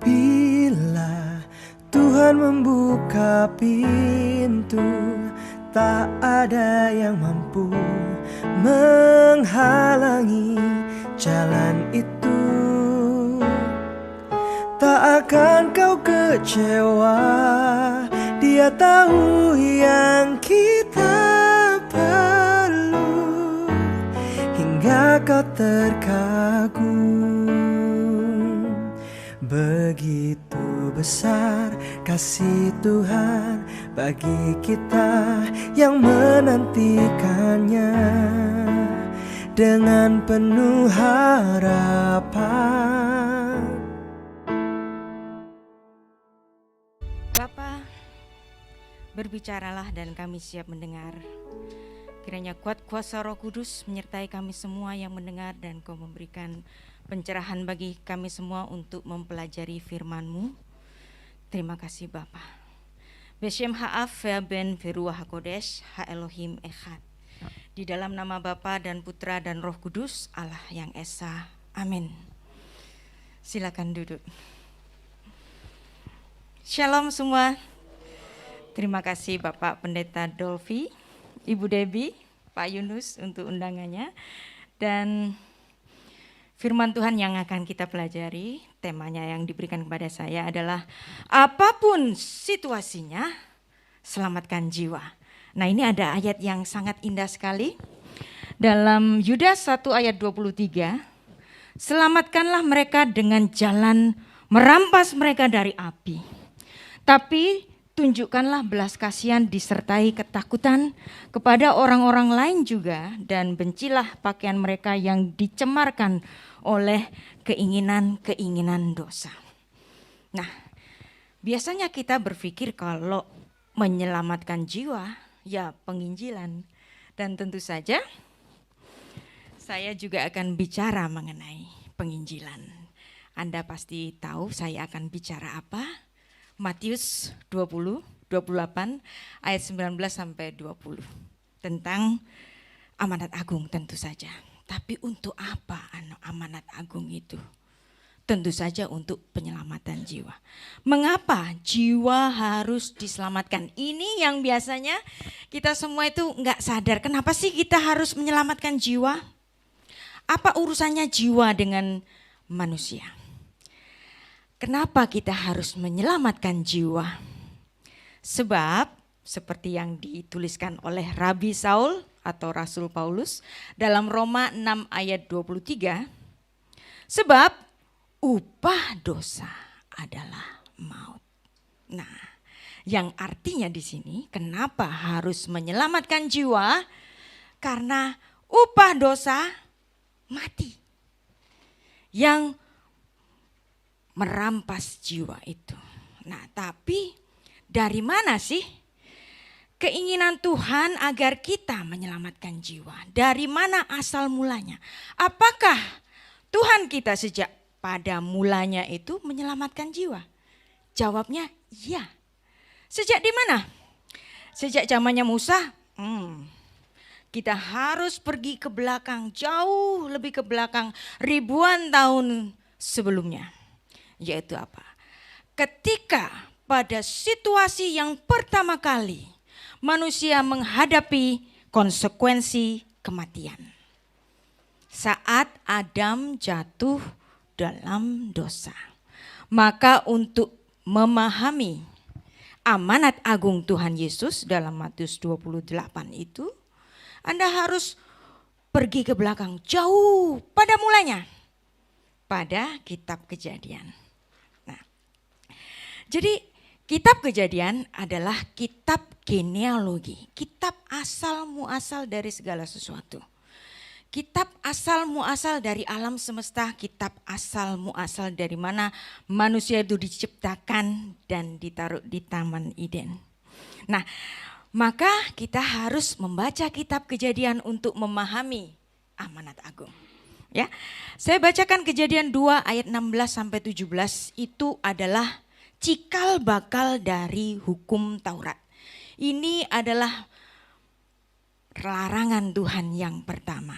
Bila Tuhan membuka pintu, tak ada yang mampu menghalangi jalan itu. Tak akan kau kecewa, Dia tahu yang kita perlu, hingga kau terkagum. Begitu besar kasih Tuhan bagi kita yang menantikannya dengan penuh harapan. Bapa, berbicaralah dan kami siap mendengar. Kiranya kuat kuasa Roh Kudus menyertai kami semua yang mendengar, dan Kau memberikan pencerahan bagi kami semua untuk mempelajari firman-Mu. Terima kasih Bapa. Beshem ha'af ya ben veruah hakodesh ha Elohim echad. Di dalam nama Bapa dan Putra dan Roh Kudus, Allah yang Esa. Amin. Silakan duduk. Shalom semua. Terima kasih Bapak Pendeta Dolfi, Ibu Debbie, Pak Yunus untuk undangannya. Dan firman Tuhan yang akan kita pelajari, temanya yang diberikan kepada saya adalah apapun situasinya, selamatkan jiwa. Nah, ini ada ayat yang sangat indah sekali. Dalam Yudas 1 ayat 23, selamatkanlah mereka dengan jalan merampas mereka dari api. Tapi tunjukkanlah belas kasihan disertai ketakutan kepada orang-orang lain juga, dan bencilah pakaian mereka yang dicemarkan oleh keinginan-keinginan dosa. Nah, biasanya kita berpikir kalau menyelamatkan jiwa, ya penginjilan. Dan tentu saja saya juga akan bicara mengenai penginjilan. Anda pasti tahu saya akan bicara apa. Matius 28 ayat 19 sampai 20 tentang amanat agung tentu saja. Tapi untuk apa amanat agung itu? Tentu saja untuk penyelamatan jiwa. Mengapa jiwa harus diselamatkan? Ini yang biasanya kita semua itu enggak sadar. Kenapa sih kita harus menyelamatkan jiwa? Apa urusannya jiwa dengan manusia? Kenapa kita harus menyelamatkan jiwa? Sebab seperti yang dituliskan oleh Rabi Saul atau Rasul Paulus dalam Roma 6 ayat 23, sebab upah dosa adalah maut. Nah, yang artinya di sini kenapa harus menyelamatkan jiwa? Karena upah dosa mati. Yang merampas jiwa itu. Nah, tapi dari mana sih keinginan Tuhan agar kita menyelamatkan jiwa? Dari mana asal mulanya? Apakah Tuhan kita sejak pada mulanya itu menyelamatkan jiwa? Jawabnya iya. Sejak di mana? Sejak zamannya Musa? Kita harus pergi ke belakang, jauh lebih ke belakang, ribuan tahun sebelumnya. Yaitu apa? Ketika pada situasi yang pertama kali manusia menghadapi konsekuensi kematian. Saat Adam jatuh dalam dosa. Maka untuk memahami amanat agung Tuhan Yesus dalam Matius 28 itu, Anda harus pergi ke belakang jauh pada mulanya. Pada kitab Kejadian. Jadi kitab Kejadian adalah kitab genealogi, kitab asal muasal dari segala sesuatu. Kitab asal muasal dari alam semesta, kitab asal muasal dari mana manusia itu diciptakan dan ditaruh di Taman Eden. Nah, maka kita harus membaca kitab Kejadian untuk memahami amanat agung. Ya, saya bacakan Kejadian 2 ayat 16 sampai 17, itu adalah cikal bakal dari hukum Taurat. Ini adalah larangan Tuhan yang pertama.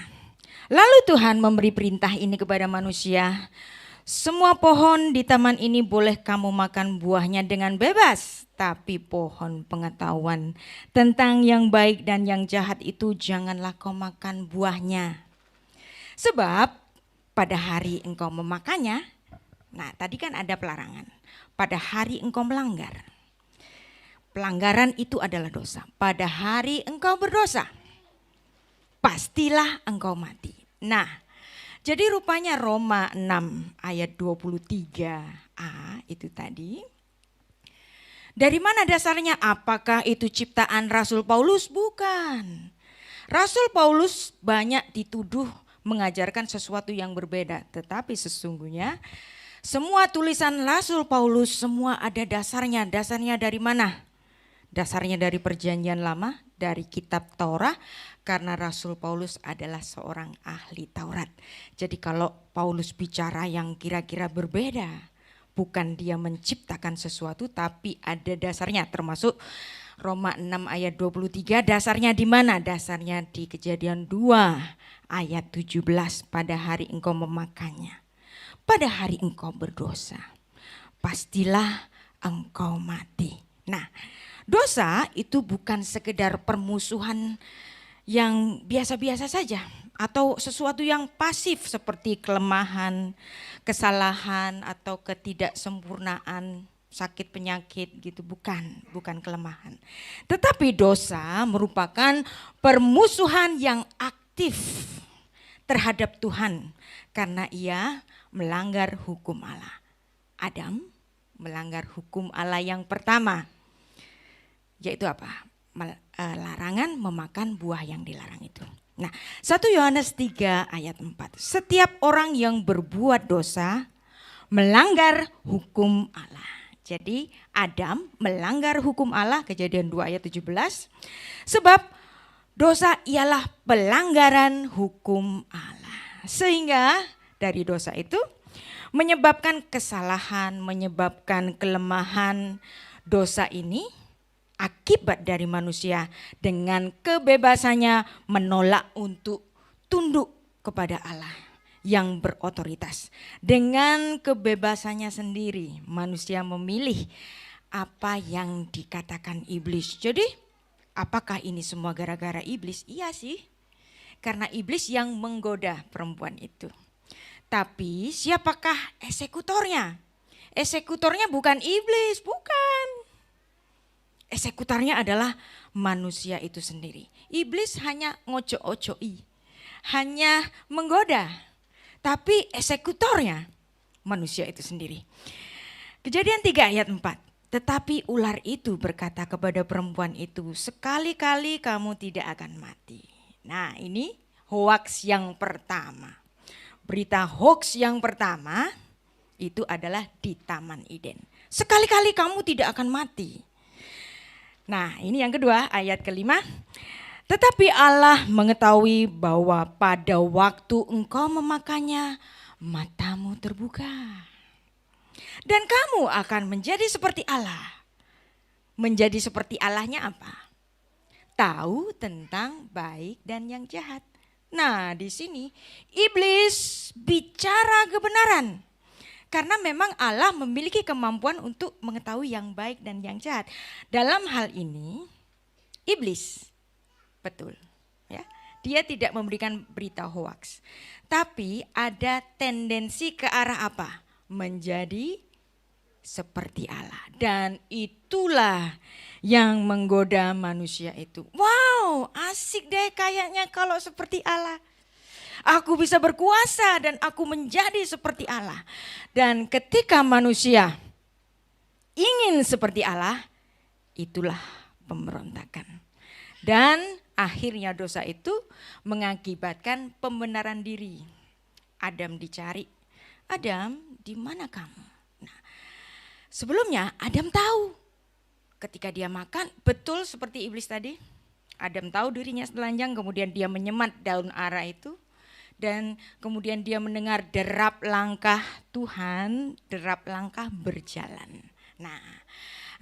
Lalu Tuhan memberi perintah ini kepada manusia, semua pohon di taman ini boleh kamu makan buahnya dengan bebas, tapi pohon pengetahuan tentang yang baik dan yang jahat itu janganlah kau makan buahnya. Sebab pada hari engkau memakannya, nah tadi kan ada pelarangan, pada hari engkau melanggar. Pelanggaran itu adalah dosa. Pada hari engkau berdosa, pastilah engkau mati. Nah, jadi rupanya Roma 6 ayat 23a itu tadi. Dari mana dasarnya? Apakah itu ciptaan Rasul Paulus? Bukan. Rasul Paulus banyak dituduh mengajarkan sesuatu yang berbeda. Tetapi sesungguhnya semua tulisan Rasul Paulus semua ada dasarnya. Dasarnya dari mana? Dasarnya dari perjanjian lama, dari kitab Taurat, karena Rasul Paulus adalah seorang ahli Taurat. Jadi kalau Paulus bicara yang kira-kira berbeda, bukan dia menciptakan sesuatu tapi ada dasarnya, termasuk Roma 6 ayat 23, dasarnya di mana? Dasarnya di Kejadian 2 ayat 17, pada hari engkau memakannya, pada hari engkau berdosa, pastilah engkau mati. Nah, dosa itu bukan sekedar permusuhan yang biasa-biasa saja atau sesuatu yang pasif seperti kelemahan, kesalahan atau ketidaksempurnaan, sakit penyakit gitu, bukan kelemahan. Tetapi dosa merupakan permusuhan yang aktif terhadap Tuhan karena ia melanggar hukum Allah. Adam melanggar hukum Allah yang pertama, yaitu apa? Larangan memakan buah yang dilarang itu. Nah, 1 Yohanes 3 ayat 4. Setiap orang yang berbuat dosa melanggar hukum Allah. Jadi Adam melanggar hukum Allah, Kejadian 2 ayat 17. Sebab dosa ialah pelanggaran hukum Allah. Sehingga dari dosa itu menyebabkan kesalahan, menyebabkan kelemahan. Dosa ini akibat dari manusia dengan kebebasannya menolak untuk tunduk kepada Allah yang berotoritas. Dengan kebebasannya sendiri manusia memilih apa yang dikatakan iblis. Jadi apakah ini semua gara-gara iblis? Iya sih, karena iblis yang menggoda perempuan itu. Tapi siapakah eksekutornya? Eksekutornya bukan iblis, bukan. Eksekutornya adalah manusia itu sendiri. Iblis hanya ngocok-ocoi, hanya menggoda. Tapi eksekutornya manusia itu sendiri. Kejadian 3 ayat 4. Tetapi ular itu berkata kepada perempuan itu, sekali-kali kamu tidak akan mati. Nah, ini hoaks yang pertama. Berita hoaks yang pertama itu adalah di Taman Eden. Sekali-kali kamu tidak akan mati. Nah, ini yang kedua, ayat kelima. Tetapi Allah mengetahui bahwa pada waktu engkau memakannya, matamu terbuka. Dan kamu akan menjadi seperti Allah. Menjadi seperti Allahnya apa? Tahu tentang baik dan yang jahat. Nah, di sini iblis bicara kebenaran. Karena memang Allah memiliki kemampuan untuk mengetahui yang baik dan yang jahat. Dalam hal ini iblis, betul ya, dia tidak memberikan berita hoaks. Tapi ada tendensi ke arah apa? Menjadi seperti Allah. Dan itulah yang menggoda manusia itu. Wow, asik deh kayaknya kalau seperti Allah. Aku bisa berkuasa dan aku menjadi seperti Allah. Dan ketika manusia ingin seperti Allah, itulah pemberontakan. Dan akhirnya dosa itu mengakibatkan pembenaran diri. Adam dicari. Adam, di mana kamu? Nah, sebelumnya Adam tahu ketika dia makan, betul seperti iblis tadi. Adam tahu dirinya telanjang, kemudian dia menyemat daun ara itu. Dan kemudian dia mendengar derap langkah Tuhan, derap langkah berjalan. Nah,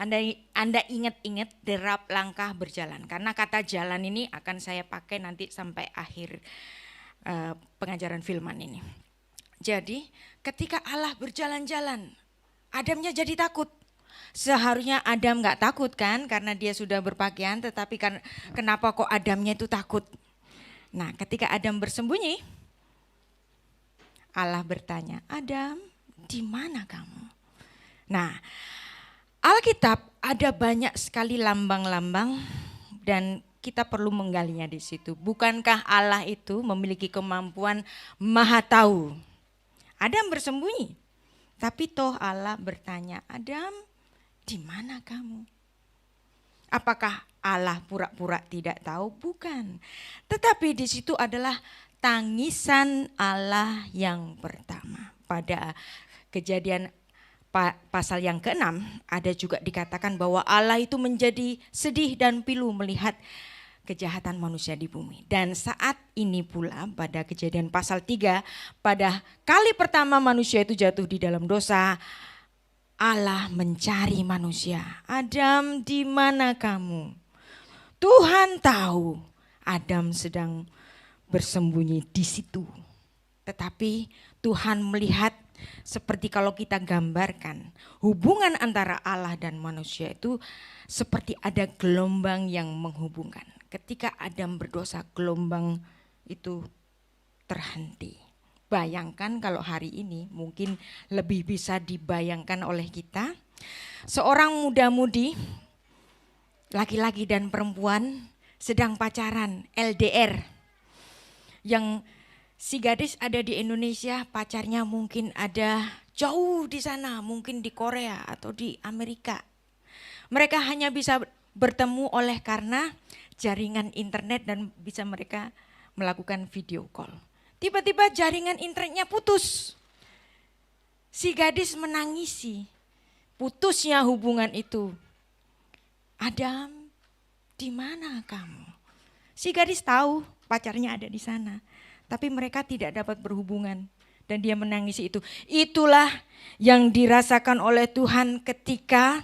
Anda ingat-ingat derap langkah berjalan. Karena kata jalan ini akan saya pakai nanti sampai akhir pengajaran firman ini. Jadi ketika Allah berjalan-jalan, Adamnya jadi takut. Seharusnya Adam nggak takut kan karena dia sudah berpakaian, tetapi kan kenapa kok Adamnya itu takut? Nah, ketika Adam bersembunyi, Allah bertanya, Adam, di mana kamu? Nah, Alkitab ada banyak sekali lambang-lambang dan kita perlu menggalinya di situ. Bukankah Allah itu memiliki kemampuan maha tahu? Adam bersembunyi, tapi toh Allah bertanya, Adam, di mana kamu? Apakah Allah pura-pura tidak tahu? Bukan. Tetapi di situ adalah tangisan Allah yang pertama. Pada Kejadian pasal yang ke-6 ada juga dikatakan bahwa Allah itu menjadi sedih dan pilu melihat kejahatan manusia di bumi. Dan saat ini pula pada Kejadian pasal 3, pada kali pertama manusia itu jatuh di dalam dosa, Allah mencari manusia. Adam, di mana kamu? Tuhan tahu Adam sedang bersembunyi di situ. Tetapi Tuhan melihat seperti kalau kita gambarkan hubungan antara Allah dan manusia itu seperti ada gelombang yang menghubungkan. Ketika Adam berdosa, gelombang itu terhenti. Bayangkan kalau hari ini mungkin lebih bisa dibayangkan oleh kita. Seorang muda-mudi, laki-laki dan perempuan sedang pacaran LDR. Yang si gadis ada di Indonesia, pacarnya mungkin ada jauh di sana, mungkin di Korea atau di Amerika. Mereka hanya bisa bertemu oleh karena jaringan internet dan bisa mereka melakukan video call. Tiba-tiba jaringan internetnya putus. Si gadis menangisi putusnya hubungan itu. Adam, di mana kamu? Si gadis tahu pacarnya ada di sana, tapi mereka tidak dapat berhubungan dan dia menangisi itu. Itulah yang dirasakan oleh Tuhan ketika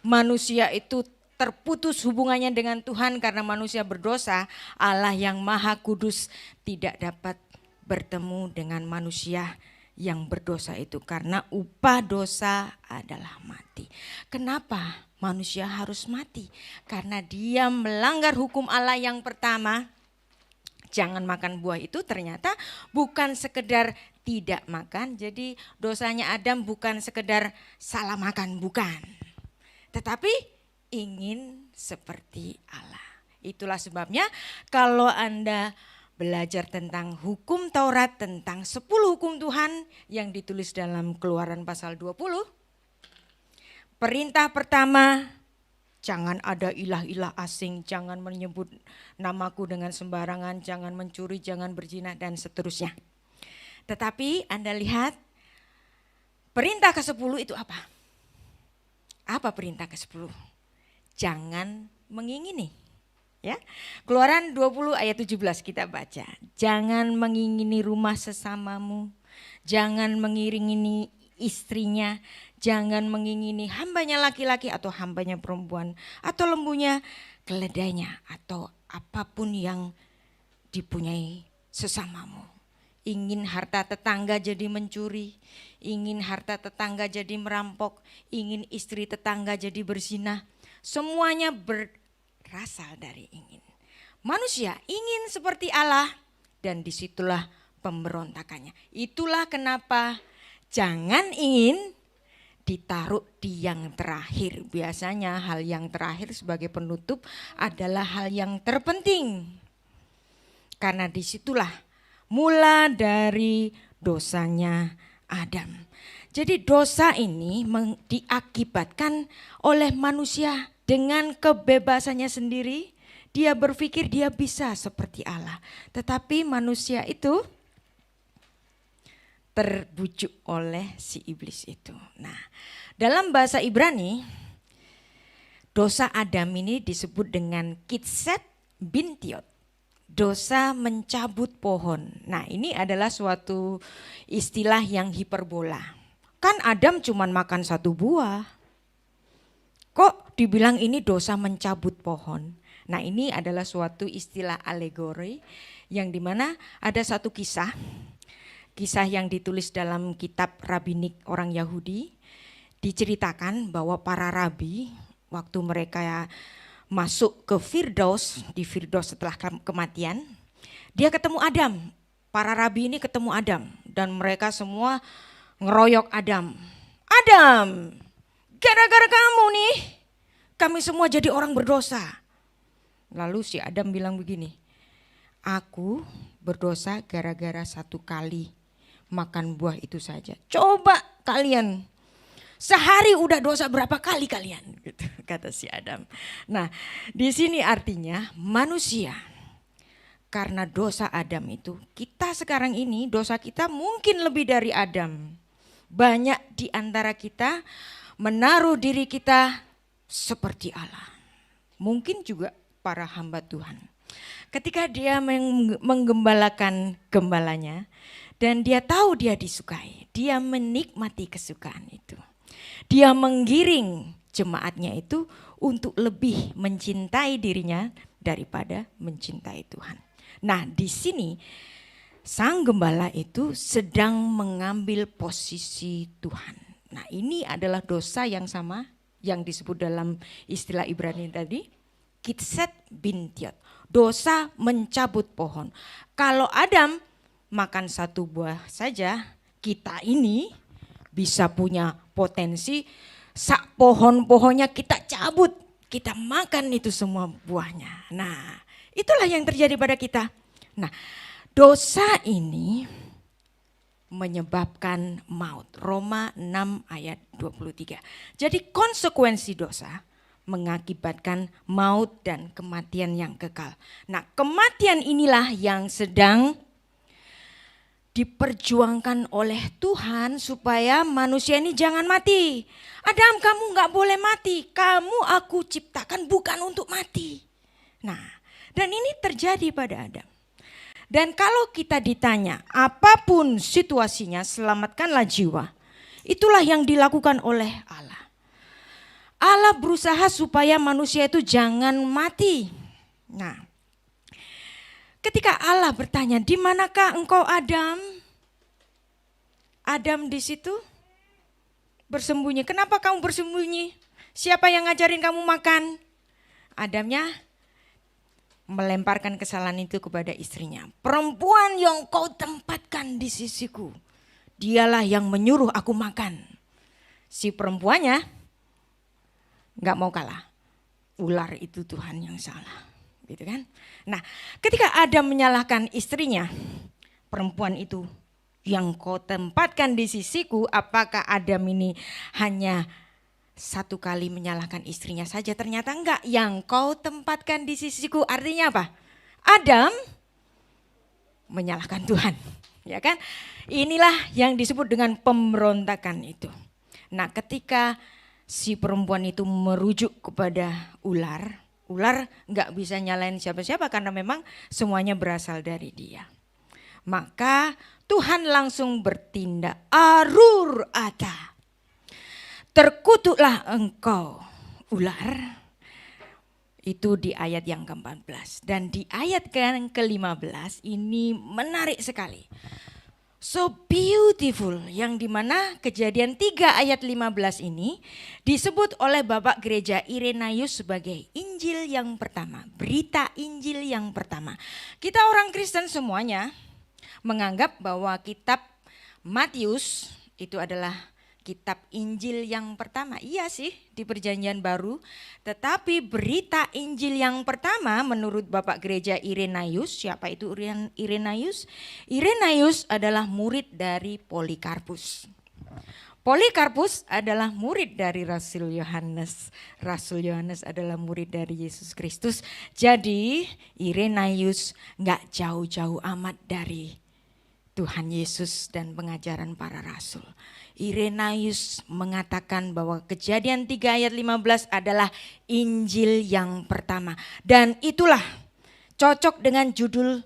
manusia itu terputus hubungannya dengan Tuhan karena manusia berdosa. Allah yang Maha Kudus tidak dapat bertemu dengan manusia yang berdosa itu karena upah dosa adalah mati. Kenapa manusia harus mati? Karena dia melanggar hukum Allah yang pertama, jangan makan buah itu. Ternyata bukan sekedar tidak makan, jadi dosanya Adam bukan sekedar salah makan, bukan. Tetapi ingin seperti Allah. Itulah sebabnya kalau Anda belajar tentang hukum Taurat, tentang 10 hukum Tuhan yang ditulis dalam Keluaran pasal 20. Perintah pertama, jangan ada ilah-ilah asing, jangan menyebut namaku dengan sembarangan, jangan mencuri, jangan berzina dan seterusnya. Tetapi Anda lihat perintah ke-10 itu apa? Apa perintah ke-10? Jangan mengingini. Ya. Keluaran 20 ayat 17 kita baca. Jangan mengingini rumah sesamamu, jangan mengingini istrinya, jangan mengingini hambanya laki-laki atau hambanya perempuan, atau lembunya, keledainya, atau apapun yang dipunyai sesamamu. Ingin harta tetangga jadi mencuri, ingin harta tetangga jadi merampok, ingin istri tetangga jadi berzina. Semuanya berasal dari ingin. Manusia ingin seperti Allah dan disitulah pemberontakannya. Itulah kenapa jangan ingin ditaruh di yang terakhir. Biasanya hal yang terakhir sebagai penutup adalah hal yang terpenting. Karena disitulah mula dari dosanya Adam. Jadi dosa ini diakibatkan oleh manusia dengan kebebasannya sendiri. Dia berpikir dia bisa seperti Allah. Tetapi manusia itu terbujuk oleh si iblis itu. Nah, dalam bahasa Ibrani, dosa Adam ini disebut dengan kitset bintiot. Dosa mencabut pohon. Nah, ini adalah suatu istilah yang hiperbola. Kan Adam cuma makan 1 buah. Kok dibilang ini dosa mencabut pohon? Nah, ini adalah suatu istilah alegori yang dimana ada satu kisah kisah yang ditulis dalam kitab rabbinik orang Yahudi. Diceritakan bahwa para rabi waktu mereka masuk ke Firdaus, di Firdaus setelah kematian, dia ketemu Adam. Para rabi ini ketemu Adam dan mereka semua ngeroyok Adam. Adam, gara-gara kamu nih, kami semua jadi orang berdosa. Lalu si Adam bilang begini, aku berdosa gara-gara satu kali makan buah itu saja. Coba kalian sehari udah dosa berapa kali kalian? Gitu, kata si Adam. Nah, di sini artinya manusia. Karena dosa Adam itu, kita sekarang ini dosa kita mungkin lebih dari Adam. Banyak di antara kita menaruh diri kita seperti Allah. Mungkin juga para hamba Tuhan. Ketika dia menggembalakan gembalanya dan dia tahu dia disukai, dia menikmati kesukaan itu. Dia menggiring jemaatnya itu untuk lebih mencintai dirinya daripada mencintai Tuhan. Nah, di sini sang gembala itu sedang mengambil posisi Tuhan. Nah, ini adalah dosa yang sama yang disebut dalam istilah Ibrani tadi, kitset bintiot, dosa mencabut pohon. Kalau Adam makan satu buah saja, kita ini bisa punya potensi sak pohon-pohonnya kita cabut, kita makan itu semua buahnya. Nah, itulah yang terjadi pada kita. Nah, dosa ini menyebabkan maut. Roma 6 ayat 23. Jadi konsekuensi dosa mengakibatkan maut dan kematian yang kekal. Nah, kematian inilah yang sedang diperjuangkan oleh Tuhan supaya manusia ini jangan mati. Adam, kamu gak boleh mati. Kamu aku ciptakan bukan untuk mati. Nah, dan ini terjadi pada Adam. Dan kalau kita ditanya apapun situasinya, selamatkanlah jiwa. Itulah yang dilakukan oleh Allah. Allah berusaha supaya manusia itu jangan mati. Nah, ketika Allah bertanya, di manakah engkau Adam? Adam di situ bersembunyi. Kenapa kamu bersembunyi? Siapa yang ngajarin kamu makan? Adamnya melemparkan kesalahan itu kepada istrinya. Perempuan yang kau tempatkan di sisiku, dialah yang menyuruh aku makan. Si perempuannya gak mau kalah. Ular itu Tuhan yang salah. Gitu kan? Nah, ketika Adam menyalahkan istrinya, perempuan itu yang kau tempatkan di sisiku, apakah Adam ini hanya satu kali menyalahkan istrinya saja? Ternyata enggak, yang kau tempatkan di sisiku artinya apa? Adam menyalahkan Tuhan, ya kan? Inilah yang disebut dengan pemberontakan itu. Nah, ketika si perempuan itu merujuk kepada ular, ular enggak bisa nyalain siapa-siapa karena memang semuanya berasal dari dia. Maka Tuhan langsung bertindak, arur ata. Terkutuklah engkau ular. Itu di ayat yang ke-14. Dan di ayat yang ke-15 ini menarik sekali. So beautiful, yang dimana Kejadian 3 ayat 15 ini disebut oleh Bapak Gereja Irenaeus sebagai Injil yang pertama. Berita Injil yang pertama. Kita orang Kristen semuanya menganggap bahwa kitab Matius itu adalah kitab Injil yang pertama. Iya sih, di Perjanjian Baru. Tetapi berita Injil yang pertama menurut Bapak Gereja Irenaeus, siapa itu Irenaeus? Irenaeus adalah murid dari Polikarpus. Polikarpus adalah murid dari Rasul Yohanes. Rasul Yohanes adalah murid dari Yesus Kristus. Jadi Irenaeus gak jauh-jauh amat dari Tuhan Yesus dan pengajaran para rasul. Irenaeus mengatakan bahwa Kejadian 3 ayat 15 adalah Injil yang pertama. Dan itulah cocok dengan judul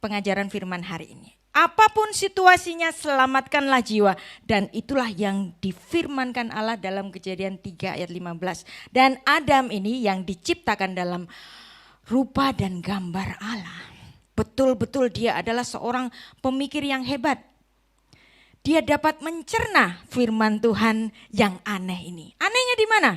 pengajaran firman hari ini. Apapun situasinya, selamatkanlah jiwa. Dan itulah yang difirmankan Allah dalam Kejadian 3 ayat 15. Dan Adam ini yang diciptakan dalam rupa dan gambar Allah. Betul-betul dia adalah seorang pemikir yang hebat. dia dapat mencerna firman Tuhan yang aneh ini. Anehnya di mana?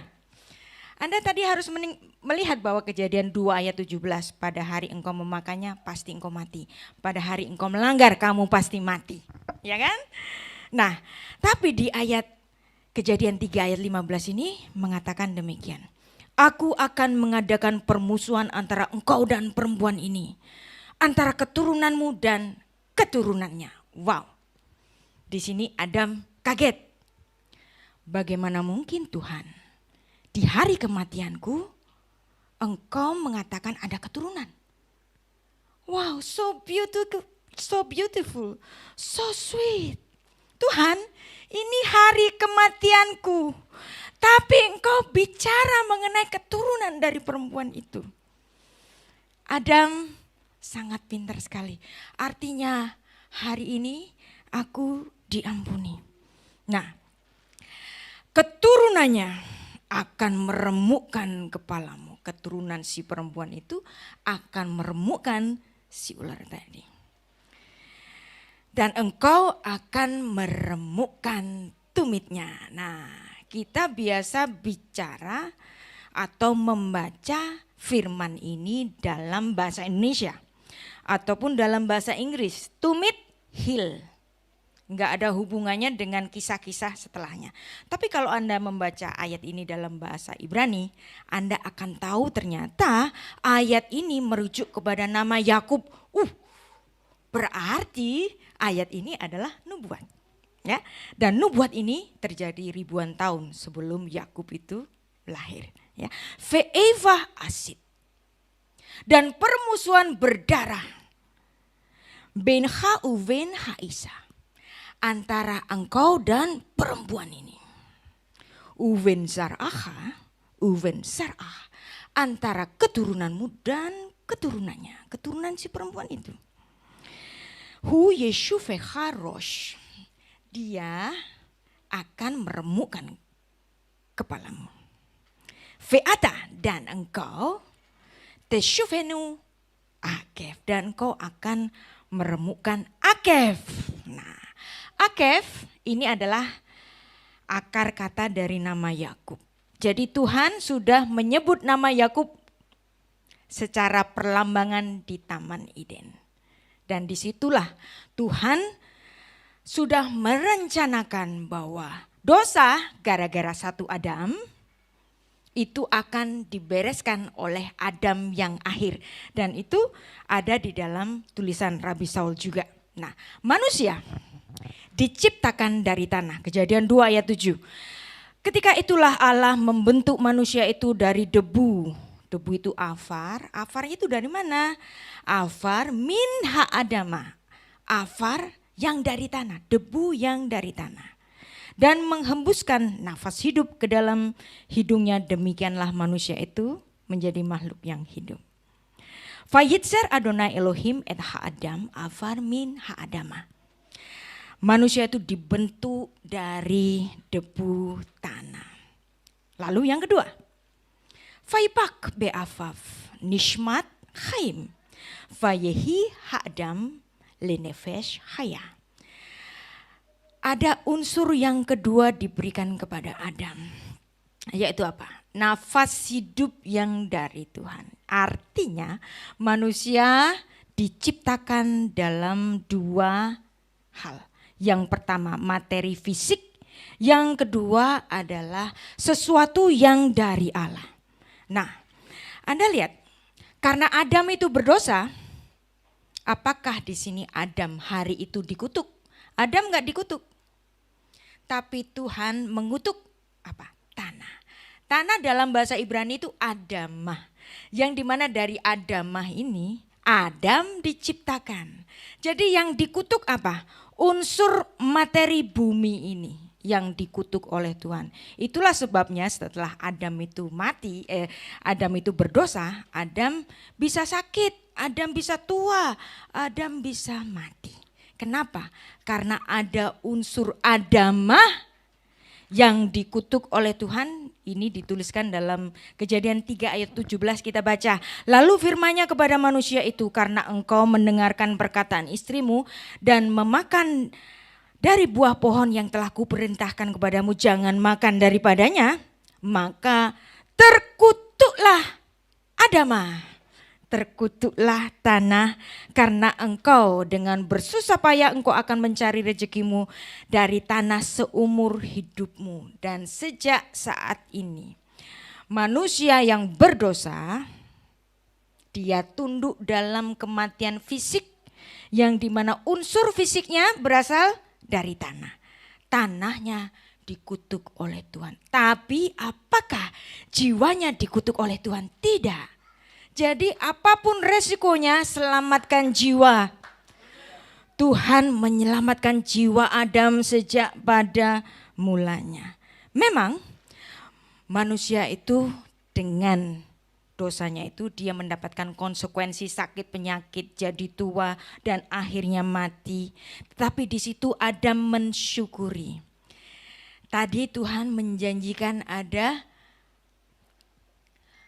Anda tadi harus melihat bahwa Kejadian 2 ayat 17, pada hari engkau memakannya pasti engkau mati. Pada hari engkau melanggar kamu pasti mati. Ya kan? Nah, tapi di ayat Kejadian 3 ayat 15 ini mengatakan demikian. Aku akan mengadakan permusuhan antara engkau dan perempuan ini, antara keturunanmu dan keturunannya. Wow. Di sini Adam kaget. Bagaimana mungkin Tuhan, di hari kematianku engkau mengatakan ada keturunan. Wow, so beautiful, so sweet. Tuhan, ini hari kematianku, tapi engkau bicara mengenai keturunan dari perempuan itu. Adam sangat pintar sekali. Artinya hari ini aku diampuni. Nah, keturunannya akan meremukkan kepalamu. Keturunan si perempuan itu akan meremukkan si ular tadi. Dan engkau akan meremukkan tumitnya. Nah, kita biasa bicara atau membaca firman ini dalam bahasa Indonesia ataupun dalam bahasa Inggris. Tumit, heel. Enggak ada hubungannya dengan kisah-kisah setelahnya. Tapi kalau Anda membaca ayat ini dalam bahasa Ibrani, Anda akan tahu ternyata ayat ini merujuk kepada nama Yakub. Berarti ayat ini adalah nubuat. Ya, dan nubuat ini terjadi ribuan tahun sebelum Yakub itu lahir. Ya, Ve'eva asid. Dan permusuhan berdarah benha uven haisa, antara engkau dan perempuan ini. Uven zar'aha, uven zar'ah, antara keturunanmu dan keturunannya, keturunan si perempuan itu. Hu yeshufecha rosh, dia akan meremukkan kepalamu. Ve'ata, dan engkau teshufenu akef, dan engkau akan meremukkan akef. Nah, akef ini adalah akar kata dari nama Yakub. Jadi Tuhan sudah menyebut nama Yakub secara perlambangan di Taman Eden. Dan disitulah Tuhan sudah merencanakan bahwa dosa gara-gara satu Adam itu akan dibereskan oleh Adam yang akhir. Dan itu ada di dalam tulisan Rabi Saul juga. Nah, manusia diciptakan dari tanah. Kejadian 2 ayat 7. Ketika itulah Allah membentuk manusia itu dari debu. Debu itu afar. Afar itu dari mana? Afar min ha'adama. Afar yang dari tanah. Debu yang dari tanah. Dan menghembuskan nafas hidup ke dalam hidungnya. Demikianlah manusia itu menjadi makhluk yang hidup. Fayitzer Adonai Elohim et ha'adam afar min ha'adama. Manusia itu dibentuk dari debu tanah. Lalu yang kedua, Faipak be'afaf nishmat chaim vayehi ha'adam lenefesh haya. Ada unsur yang kedua diberikan kepada Adam, yaitu apa? Nafas hidup yang dari Tuhan. Artinya manusia diciptakan dalam dua hal. Yang pertama materi fisik, yang kedua adalah sesuatu yang dari Allah. Nah, Anda lihat, karena Adam itu berdosa, apakah di sini Adam hari itu dikutuk? Adam enggak dikutuk. Tapi Tuhan mengutuk apa? Tanah. Tanah dalam bahasa Ibrani itu Adamah. Yang dimana dari Adamah ini, Adam diciptakan. Jadi yang dikutuk apa? Unsur materi bumi ini yang dikutuk oleh Tuhan. Itulah sebabnya setelah Adam itu Adam itu berdosa, Adam bisa sakit, Adam bisa tua, Adam bisa mati. Kenapa? Karena ada unsur Adamah yang dikutuk oleh Tuhan. Ini dituliskan dalam Kejadian 3 ayat 17 kita baca. Lalu firman-Nya kepada manusia itu, karena engkau mendengarkan perkataan istrimu dan memakan dari buah pohon yang telah kuperintahkan kepadamu jangan makan daripadanya, maka terkutuklah Adama, terkutuklah tanah, karena engkau dengan bersusah payah engkau akan mencari rezekimu dari tanah seumur hidupmu. Dan sejak saat ini manusia yang berdosa, dia tunduk dalam kematian fisik, yang dimana unsur fisiknya berasal dari tanah. Tanahnya dikutuk oleh Tuhan. Tapi apakah jiwanya dikutuk oleh Tuhan? Tidak. Jadi apapun resikonya, selamatkan jiwa. Tuhan menyelamatkan jiwa Adam sejak pada mulanya. Memang manusia itu dengan dosanya itu dia mendapatkan konsekuensi sakit, penyakit, jadi tua dan akhirnya mati. Tapi di situ Adam mensyukuri. Tadi Tuhan menjanjikan ada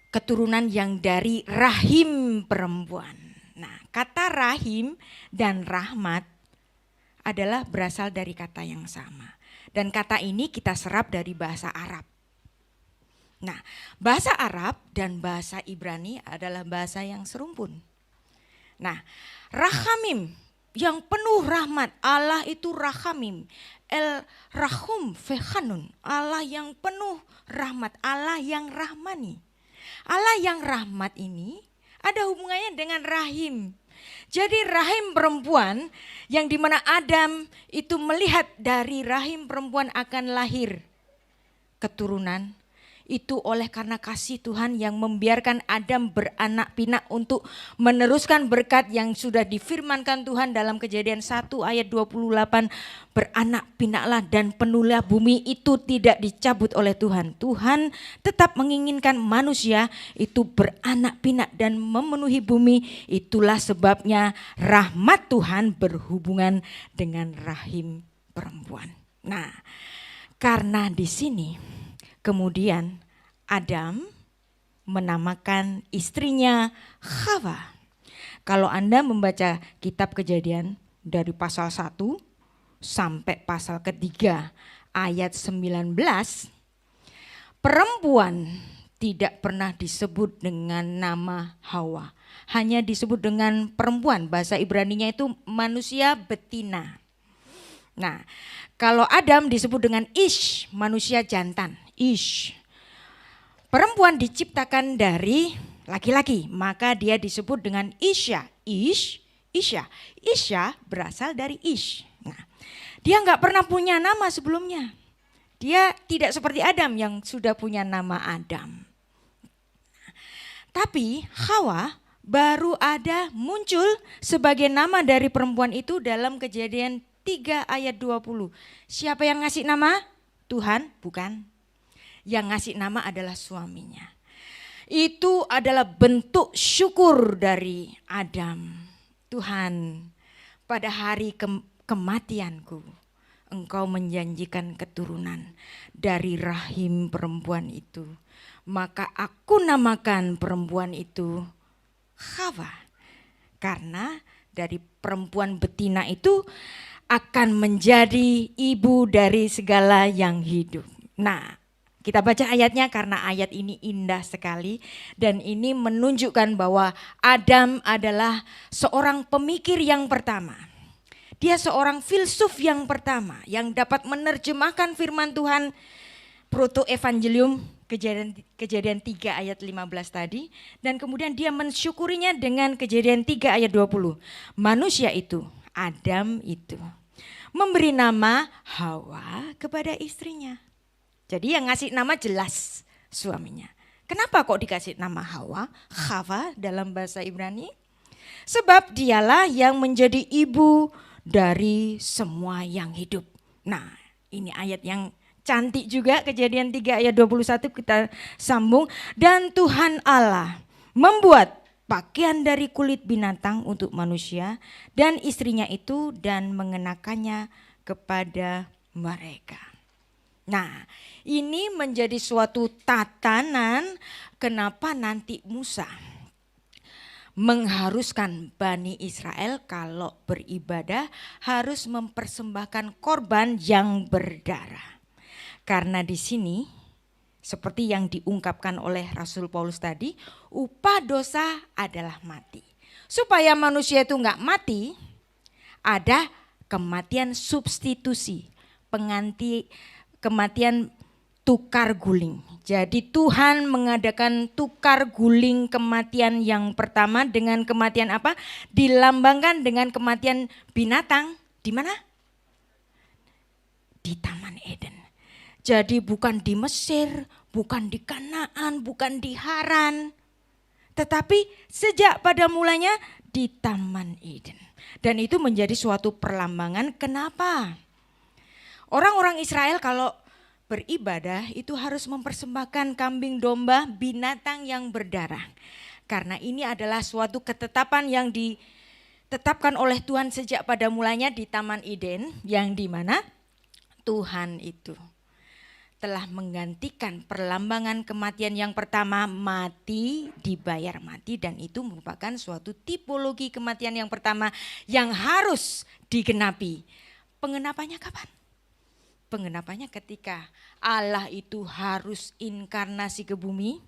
keturunan yang dari rahim perempuan. Nah, kata rahim dan rahmat adalah berasal dari kata yang sama. Dan kata ini kita serap dari bahasa Arab. Nah, bahasa Arab dan bahasa Ibrani adalah bahasa yang serumpun. Nah, rahamim yang penuh rahmat, Allah itu rahamim. El rahum fekhanun, Allah yang penuh rahmat, Allah yang rahmani. Allah yang rahmat ini ada hubungannya dengan rahim. Jadi rahim perempuan yang dimana Adam itu melihat dari rahim perempuan akan lahir keturunan. Itu oleh karena kasih Tuhan yang membiarkan Adam beranak pinak untuk meneruskan berkat yang sudah difirmankan Tuhan dalam Kejadian 1 ayat 28. Beranak pinaklah dan penuhlah bumi, itu tidak dicabut oleh Tuhan. Tuhan tetap menginginkan manusia itu beranak pinak dan memenuhi bumi. Itulah sebabnya rahmat Tuhan berhubungan dengan rahim perempuan. Nah, karena di sini kemudian Adam menamakan istrinya Hawa. Kalau Anda membaca kitab Kejadian dari pasal 1 sampai pasal ketiga ayat 19, perempuan tidak pernah disebut dengan nama Hawa. Hanya disebut dengan perempuan, bahasa Ibraninya itu manusia betina. Nah, kalau Adam disebut dengan Ish, manusia jantan. Ish. Perempuan diciptakan dari laki-laki, maka dia disebut dengan Isya. Isya. Isya berasal dari Ish. Nah, dia nggak pernah punya nama sebelumnya. Dia tidak seperti Adam yang sudah punya nama Adam. Tapi Hawa baru ada muncul sebagai nama dari perempuan itu dalam Kejadian 3 ayat 20. Siapa yang ngasih nama? Tuhan? Bukan. Yang ngasih nama adalah suaminya. Itu adalah bentuk syukur dari Adam. Tuhan, pada hari kematianku, Engkau menjanjikan keturunan dari rahim perempuan itu. Maka aku namakan perempuan itu Hawa. Karena dari perempuan betina itu akan menjadi ibu dari segala yang hidup. Nah, kita baca ayatnya karena ayat ini indah sekali. Dan ini menunjukkan bahwa Adam adalah seorang pemikir yang pertama. Dia seorang filsuf yang pertama yang dapat menerjemahkan firman Tuhan proto-evangelium Kejadian 3 ayat 15 tadi. Dan kemudian dia mensyukurinya dengan Kejadian 3 ayat 20. Manusia itu, Adam itu, memberi nama Hawa kepada istrinya. Jadi yang ngasih nama jelas suaminya. Kenapa kok dikasih nama Hawa? Hawa dalam bahasa Ibrani. Sebab dialah yang menjadi ibu dari semua yang hidup. Nah, ini ayat yang cantik juga, Kejadian 3 ayat 21 kita sambung. Dan Tuhan Allah membuat pakaian dari kulit binatang untuk manusia dan istrinya itu dan mengenakannya kepada mereka. Nah, ini menjadi suatu tatanan kenapa nanti Musa mengharuskan Bani Israel kalau beribadah harus mempersembahkan korban yang berdarah. Karena di sini seperti yang diungkapkan oleh Rasul Paulus tadi, upah dosa adalah mati. Supaya manusia itu enggak mati, ada kematian substitusi, kematian tukar guling. Jadi Tuhan mengadakan tukar guling kematian yang pertama dengan kematian apa? Dilambangkan dengan kematian binatang. Di mana? Di Taman Eden. Jadi bukan di Mesir, bukan di Kanaan, bukan di Haran. Tetapi sejak pada mulanya di Taman Eden. Dan itu menjadi suatu perlambangan kenapa? Orang-orang Israel kalau beribadah itu harus mempersembahkan kambing domba binatang yang berdarah. Karena ini adalah suatu ketetapan yang ditetapkan oleh Tuhan sejak pada mulanya di Taman Eden, yang dimana Tuhan itu telah menggantikan perlambangan kematian yang pertama, mati dibayar mati, dan itu merupakan suatu tipologi kematian yang pertama yang harus digenapi. Pengenapannya kapan? Pengenapannya ketika Allah itu harus inkarnasi ke bumi,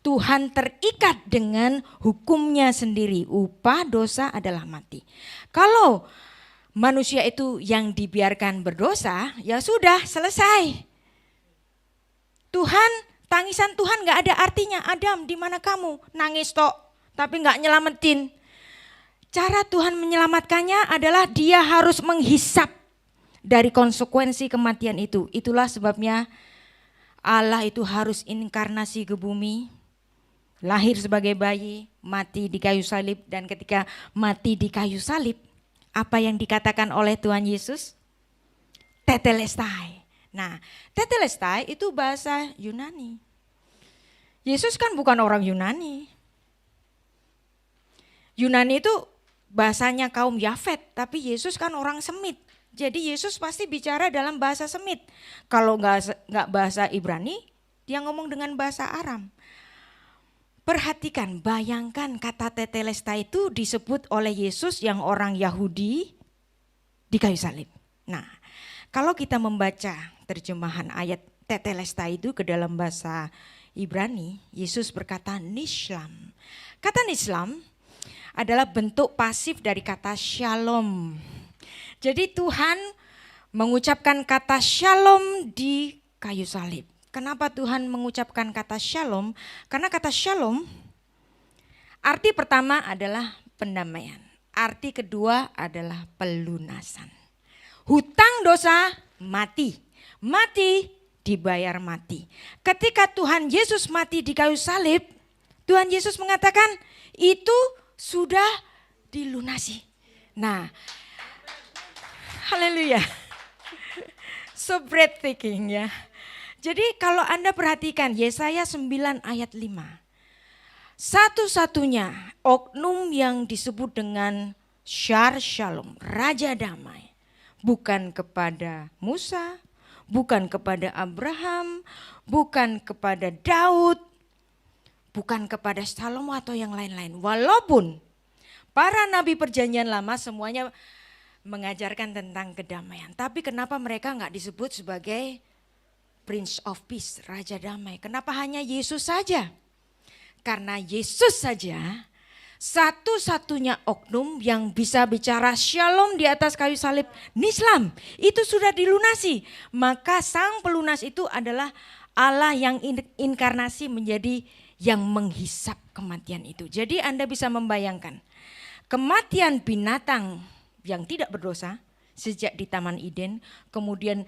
Tuhan terikat dengan hukumnya sendiri, upah dosa adalah mati. Kalau manusia itu yang dibiarkan berdosa, ya sudah selesai. Tuhan, tangisan Tuhan gak ada artinya. Adam, di mana kamu? Nangis tok, tapi gak nyelamatin. Cara Tuhan menyelamatkannya adalah dia harus menghisap dari konsekuensi kematian itu. Itulah sebabnya Allah itu harus inkarnasi ke bumi, lahir sebagai bayi, mati di kayu salib, dan ketika mati di kayu salib, apa yang dikatakan oleh Tuhan Yesus? Tetelestai. Nah, tetelestai itu bahasa Yunani. Yesus kan bukan orang Yunani. Yunani itu bahasanya kaum Yafet, tapi Yesus kan orang Semit. Jadi Yesus pasti bicara dalam bahasa Semit. Kalau nggak bahasa Ibrani, dia ngomong dengan bahasa Aram. Perhatikan, bayangkan kata tetelestai itu disebut oleh Yesus yang orang Yahudi di kayu salib. Nah, kalau kita membaca terjemahan ayat tetelestai itu ke dalam bahasa Ibrani, Yesus berkata nishlam. Kata nishlam adalah bentuk pasif dari kata shalom. Jadi Tuhan mengucapkan kata shalom di kayu salib. Kenapa Tuhan mengucapkan kata shalom? Karena kata shalom arti pertama adalah pendamaian. Arti kedua adalah pelunasan. Hutang dosa mati. Mati dibayar mati. Ketika Tuhan Yesus mati di kayu salib, Tuhan Yesus mengatakan itu sudah dilunasi. Nah, haleluya. So breathtaking ya. Jadi kalau Anda perhatikan Yesaya 9 ayat 5. Satu-satunya oknum yang disebut dengan Shar Shalom, Raja Damai. Bukan kepada Musa, bukan kepada Abraham, bukan kepada Daud, bukan kepada Salomo atau yang lain-lain. Walaupun para nabi perjanjian lama semuanya mengajarkan tentang kedamaian. Tapi kenapa mereka nggak disebut sebagai Prince of Peace, Raja Damai? Kenapa hanya Yesus saja? Karena Yesus saja satu-satunya oknum yang bisa bicara shalom di atas kayu salib, nislam, itu sudah dilunasi. Maka sang pelunas itu adalah Allah yang inkarnasi menjadi yang menghisap kematian itu. Jadi Anda bisa membayangkan kematian binatang yang tidak berdosa sejak di Taman Eden, kemudian